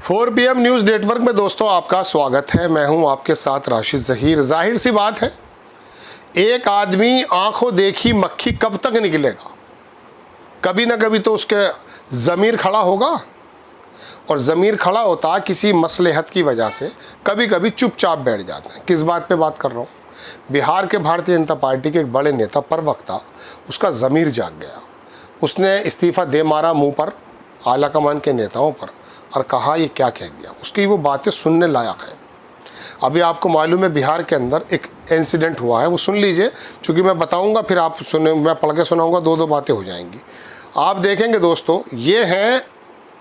4 PM news network में दोस्तों आपका स्वागत है। मैं हूं आपके साथ राशिद ज़हीर। जाहिर सी बात है, एक आदमी आंखों देखी मक्खी कब तक निकलेगा। कभी ना कभी तो उसके ज़मीर खड़ा होगा, और ज़मीर खड़ा होता किसी मसलहत की वजह से कभी कभी चुपचाप बैठ जाता है। किस बात पे बात कर रहा हूँ? बिहार के भारतीय जनता पार्टी के एक बड़े नेता प्रवक्ता, उसका ज़मीर जाग गया। उसने इस्तीफ़ा दे मारा मुंह पर, आला कमान के नेताओं पर, और कहा ये क्या कह दिया। उसकी वो बातें सुनने लायक है। अभी आपको मालूम है बिहार के अंदर एक इंसिडेंट हुआ है, वो सुन लीजिए, क्योंकि मैं बताऊंगा फिर आप सुने, मैं पढ़ के सुनाऊंगा, दो बातें हो जाएंगी। आप देखेंगे दोस्तों, ये हैं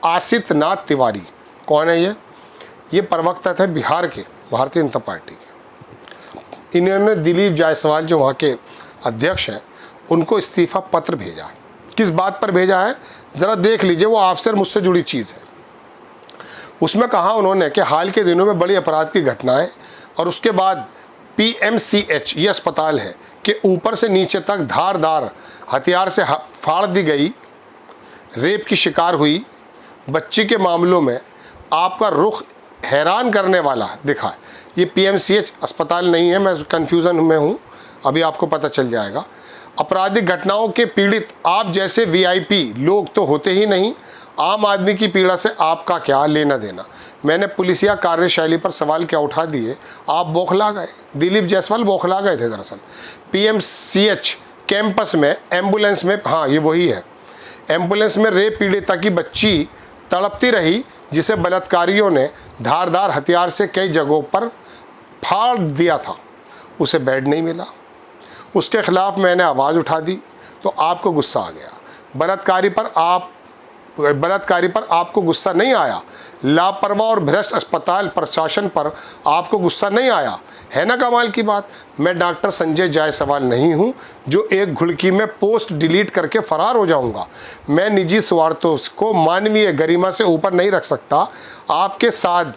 आसित नाथ तिवारी। कौन है ये प्रवक्ता थे बिहार के भारतीय जनता पार्टी के। इन्होंने दिलीप जायसवाल जो वहाँ के अध्यक्ष हैं उनको इस्तीफ़ा पत्र भेजा। किस बात पर भेजा है ज़रा देख लीजिए, वो आपसे और मुझसे जुड़ी चीज़ है। उसमें कहा उन्होंने कि हाल के दिनों में बड़ी अपराध की घटनाएं, और उसके बाद PMCH ये अस्पताल है कि ऊपर से नीचे तक धारदार हथियार से फाड़ दी गई, रेप की शिकार हुई बच्ची के मामलों में आपका रुख हैरान करने वाला दिखा है। ये PMCH अस्पताल नहीं है, मैं कन्फ्यूज़न में हूँ, अभी आपको पता चल जाएगा। आपराधिक घटनाओं के पीड़ित आप जैसे VIP लोग तो होते ही नहीं, आम आदमी की पीड़ा से आपका क्या लेना देना। मैंने पुलिसिया कार्यशैली पर सवाल क्या उठा दिए, आप बौखला गए। दिलीप जायसवाल बौखला गए थे दरअसल। PMCH कैंपस में एम्बुलेंस में, हाँ ये वही है, एम्बुलेंस में रेप पीड़िता की बच्ची तड़पती रही, जिसे बलात्कारियों ने धारदार हथियार से कई जगहों पर फाड़ दिया था। उसे बेड नहीं मिला, उसके खिलाफ मैंने आवाज़ उठा दी तो आपको गुस्सा आ गया। बलात्कारी पर आपको गुस्सा नहीं आया। लापरवाह और भ्रष्ट अस्पताल प्रशासन पर आपको गुस्सा नहीं आया, है ना कमाल की बात। मैं डॉक्टर संजय जायसवाल नहीं हूं जो एक घुड़की में पोस्ट डिलीट करके फरार हो जाऊंगा। मैं निजी स्वार्थों को मानवीय गरिमा से ऊपर नहीं रख सकता। आपके साथ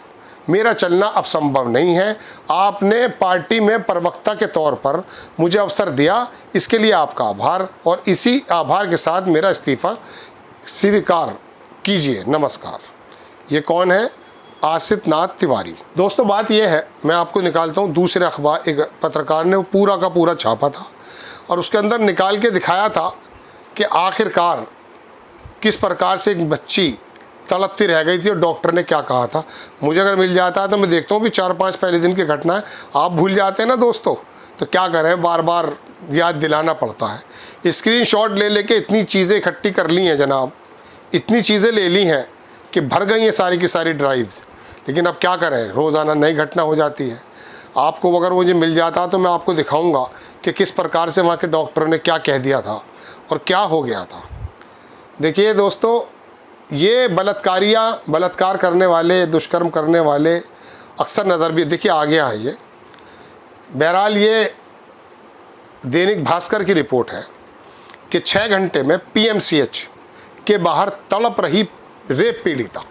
मेरा चलना अब संभव नहीं है। आपने पार्टी में प्रवक्ता के तौर पर मुझे अवसर दिया, इसके लिए आपका आभार, और इसी आभार के साथ मेरा इस्तीफ़ा स्वीकार कीजिए। नमस्कार। ये कौन है? आसित नाथ तिवारी। दोस्तों बात यह है, मैं आपको निकालता हूँ दूसरे अखबार, एक पत्रकार ने पूरा का पूरा छापा था और उसके अंदर निकाल के दिखाया था कि आखिरकार किस प्रकार से एक बच्ची तड़पती रह गई थी और डॉक्टर ने क्या कहा था। मुझे अगर मिल जाता है तो मैं देखता हूँ भी 4-5 पहले दिन की घटना है, आप भूल जाते हैं ना दोस्तों, तो क्या करें, बार बार याद दिलाना पड़ता है। स्क्रीनशॉट ले लेके इतनी चीज़ें इकट्ठी कर ली हैं जनाब, इतनी चीज़ें ले ली हैं कि भर गई हैं सारी की सारी ड्राइव्स। लेकिन अब क्या करें, रोज़ाना नई घटना हो जाती है। आपको अगर मुझे मिल जाता तो मैं आपको दिखाऊंगा कि किस प्रकार से वहाँ के डॉक्टरों ने क्या कह दिया था और क्या हो गया था। देखिए दोस्तों, ये बलात्कार करने वाले, दुष्कर्म करने वाले अक्सर नज़र भी, देखिए आ गया है ये। बहरहाल ये दैनिक भास्कर की रिपोर्ट है कि 6 घंटे में PMCH के बाहर तड़प रही रेप पीड़िता।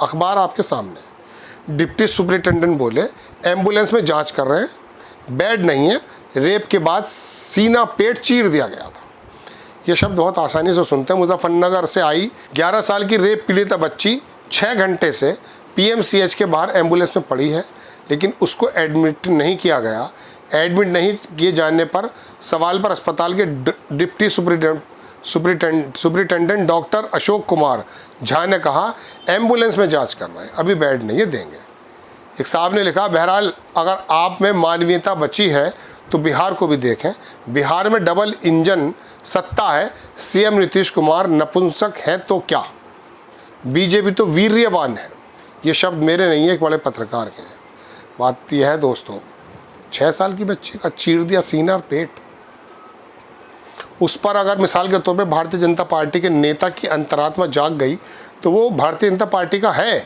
अखबार आपके सामने है। डिप्टी सुपरिटेंडेंट बोले एम्बुलेंस में जांच कर रहे हैं, बेड नहीं है, रेप के बाद सीना पेट चीर दिया गया था। ये शब्द बहुत आसानी से सुनते हैं। मुजफ्फरनगर से आई 11 साल की रेप पीड़िता बच्ची 6 घंटे से PMCH के बाहर एम्बुलेंस में पड़ी है, लेकिन उसको एडमिट नहीं किया गया। एडमिट नहीं किए जाने पर सवाल पर अस्पताल के deputy superintendent doctor Ashok Kumar Jha ने कहा एम्बुलेंस में जांच कर रहे हैं, अभी बेड नहीं है, देंगे। एक साहब ने लिखा, बहरहाल अगर आप में मानवीयता बची है तो बिहार को भी देखें। बिहार में डबल इंजन सत्ता है, CM नीतीश कुमार नपुंसक हैं तो क्या, BJP तो वीर्यवान है। ये शब्द मेरे नहीं है, एक बड़े पत्रकार के हैं। बात यह है दोस्तों, 6 साल की बच्ची का चीर दिया सीना और पेट। उस पर अगर मिसाल के तौर पे भारतीय जनता पार्टी के नेता की अंतरात्मा जाग गई तो वो भारतीय जनता पार्टी का है,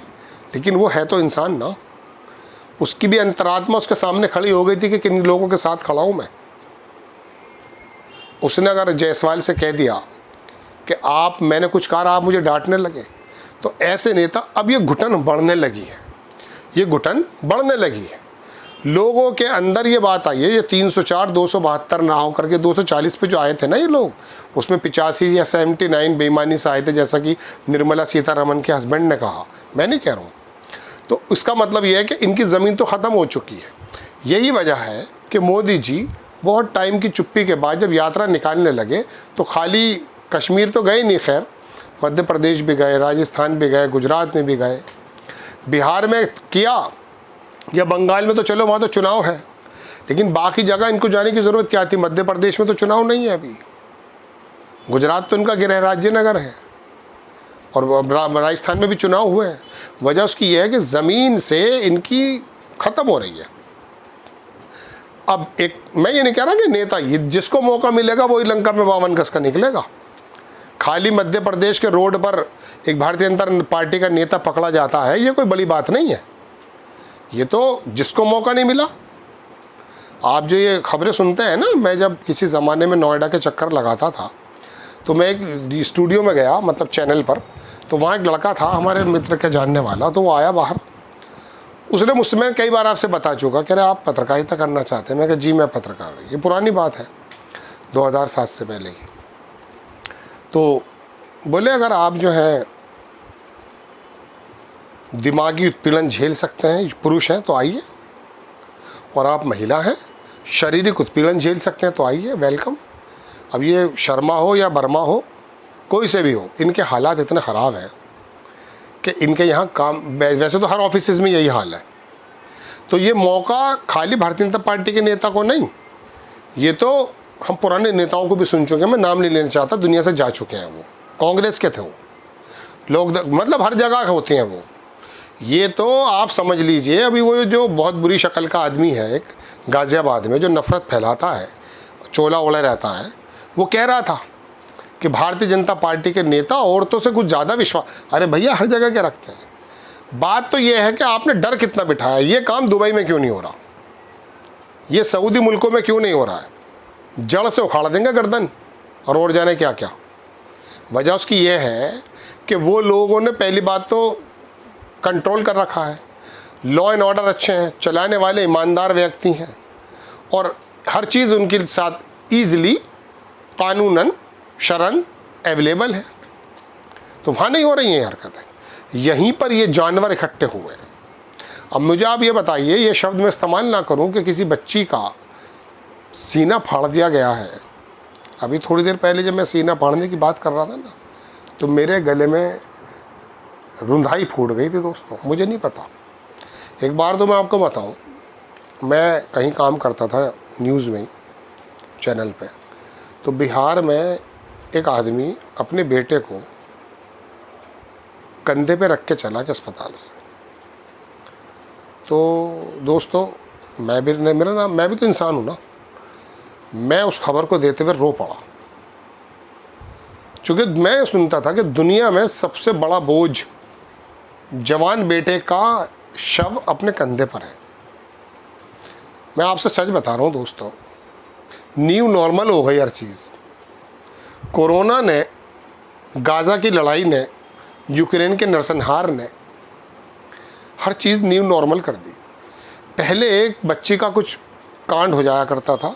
लेकिन वो है तो इंसान ना। उसकी भी अंतरात्मा उसके सामने खड़ी हो गई थी कि किन लोगों के साथ खड़ा हूँ मैं। उसने अगर जायसवाल से कह दिया कि मैंने कुछ कहा, आप मुझे डांटने लगे, तो ऐसे नेता, अब ये घुटन बढ़ने लगी है, ये घुटन बढ़ने लगी है। लोगों के अंदर ये बात आई है, ये 304 272 ना हो करके 240 पे जो आए थे ना ये लोग, उसमें 85 या 79 बेईमानी से आए थे, जैसा कि निर्मला सीतारमण के हस्बैंड ने कहा। मैं नहीं कह रहा हूँ, तो इसका मतलब ये है कि इनकी ज़मीन तो ख़त्म हो चुकी है। यही वजह है कि मोदी जी बहुत टाइम की चुप्पी के बाद जब यात्रा निकालने लगे तो खाली कश्मीर तो गए नहीं, खैर मध्य प्रदेश भी गए, राजस्थान भी गए, गुजरात में भी गए, बिहार में किया, या बंगाल में तो चलो वहाँ तो चुनाव है, लेकिन बाकी जगह इनको जाने की ज़रूरत क्या थी? मध्य प्रदेश में तो चुनाव नहीं है अभी, गुजरात तो इनका गृह राज्य नगर है, और राजस्थान में भी चुनाव हुए हैं। वजह उसकी यह है कि ज़मीन से इनकी ख़त्म हो रही है। अब एक मैं ये नहीं कह रहा कि नेता ये जिसको मौका मिलेगा वही लंका में 52 गज का निकलेगा। खाली मध्य प्रदेश के रोड पर एक भारतीय जनता पार्टी का नेता पकड़ा जाता है, ये कोई बड़ी बात नहीं है। ये तो जिसको मौका नहीं मिला। आप जो ये खबरें सुनते हैं ना, मैं जब किसी ज़माने में नोएडा के चक्कर लगाता था तो मैं एक स्टूडियो में गया, मतलब चैनल पर, तो वहाँ एक लड़का था हमारे मित्र के जानने वाला, तो वो आया बाहर, उसने मुझसे कई बार आपसे बता चुका, कह रहे आप पत्रकारिता करना चाहते हैं? मैं कहा जी मैं पत्रकार, ये पुरानी बात है 2007 से पहले ही। तो बोले अगर आप जो है दिमागी उत्पीड़न झेल सकते हैं, पुरुष हैं तो आइए, और आप महिला हैं शारीरिक उत्पीड़न झेल सकते हैं तो आइए, वेलकम। अब ये शर्मा हो या बर्मा हो, कोई से भी हो, इनके हालात इतने ख़राब हैं कि इनके यहाँ काम, वैसे तो हर ऑफिस में यही हाल है। तो ये मौका खाली भारतीय जनता पार्टी के नेता को नहीं, ये तो हम पुराने नेताओं को भी सुन चुके हैं, मैं नाम नहीं लेना चाहता, दुनिया से जा चुके हैं, वो कांग्रेस के थे, वो लोग मतलब हर जगह होते हैं वो। ये तो आप समझ लीजिए, अभी वो जो बहुत बुरी शक्ल का आदमी है एक गाज़ियाबाद में, जो नफ़रत फैलाता है, चोला ओढ़े रहता है, वो कह रहा था कि भारतीय जनता पार्टी के नेता औरतों से कुछ ज़्यादा विश्वास। अरे भैया हर जगह क्या रखते हैं। बात तो ये है कि आपने डर कितना बिठाया। ये काम दुबई में क्यों नहीं हो रहा, ये सऊदी मुल्कों में क्यों नहीं हो रहा है? जड़ से उखाड़ देंगे गर्दन और जाने क्या क्या। वजह उसकी ये है कि वो लोगों ने पहली बात तो कंट्रोल कर रखा है, लॉ एंड ऑर्डर अच्छे हैं, चलाने वाले ईमानदार व्यक्ति हैं, और हर चीज़ उनके साथ ईज़िली कानूनन शरण अवेलेबल है। तो वहाँ नहीं हो रही हैं हरकतें, यहीं पर ये जानवर इकट्ठे हुए हैं। अब मुझे आप ये बताइए, ये शब्द मैं इस्तेमाल ना करूं कि किसी बच्ची का सीना फाड़ दिया गया है। अभी थोड़ी देर पहले जब मैं सीना फाड़ने की बात कर रहा था ना, तो मेरे गले में रुंधाई फूट गई थी दोस्तों, मुझे नहीं पता। एक बार तो मैं आपको बताऊं, मैं कहीं काम करता था न्यूज़ में चैनल पे, तो बिहार में एक आदमी अपने बेटे को कंधे पे रख के चला के अस्पताल से। तो दोस्तों मैं भी तो इंसान हूँ ना, मैं उस खबर को देते हुए रो पड़ा, क्योंकि मैं सुनता था कि दुनिया में सबसे बड़ा बोझ जवान बेटे का शव अपने कंधे पर है। मैं आपसे सच बता रहा हूँ दोस्तों, न्यू नॉर्मल हो गई हर चीज़। कोरोना ने, गाज़ा की लड़ाई ने, यूक्रेन के नरसंहार ने हर चीज़ न्यू नॉर्मल कर दी। पहले एक बच्ची का कुछ कांड हो जाया करता था,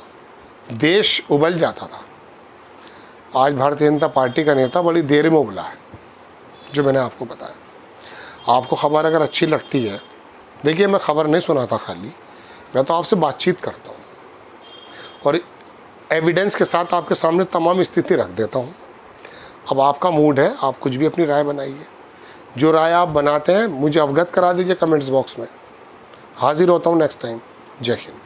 देश उबल जाता था। आज भारतीय जनता पार्टी का नेता बड़ी देर में उबला है, जो मैंने आपको बताया। आपको खबर अगर अच्छी लगती है, देखिए मैं खबर नहीं सुनाता खाली, मैं तो आपसे बातचीत करता हूँ और एविडेंस के साथ आपके सामने तमाम स्थिति रख देता हूँ। अब आपका मूड है, आप कुछ भी अपनी राय बनाइए। जो राय आप बनाते हैं मुझे अवगत करा दीजिए कमेंट्स बॉक्स में। हाजिर होता हूँ नेक्स्ट टाइम। जय हिंद।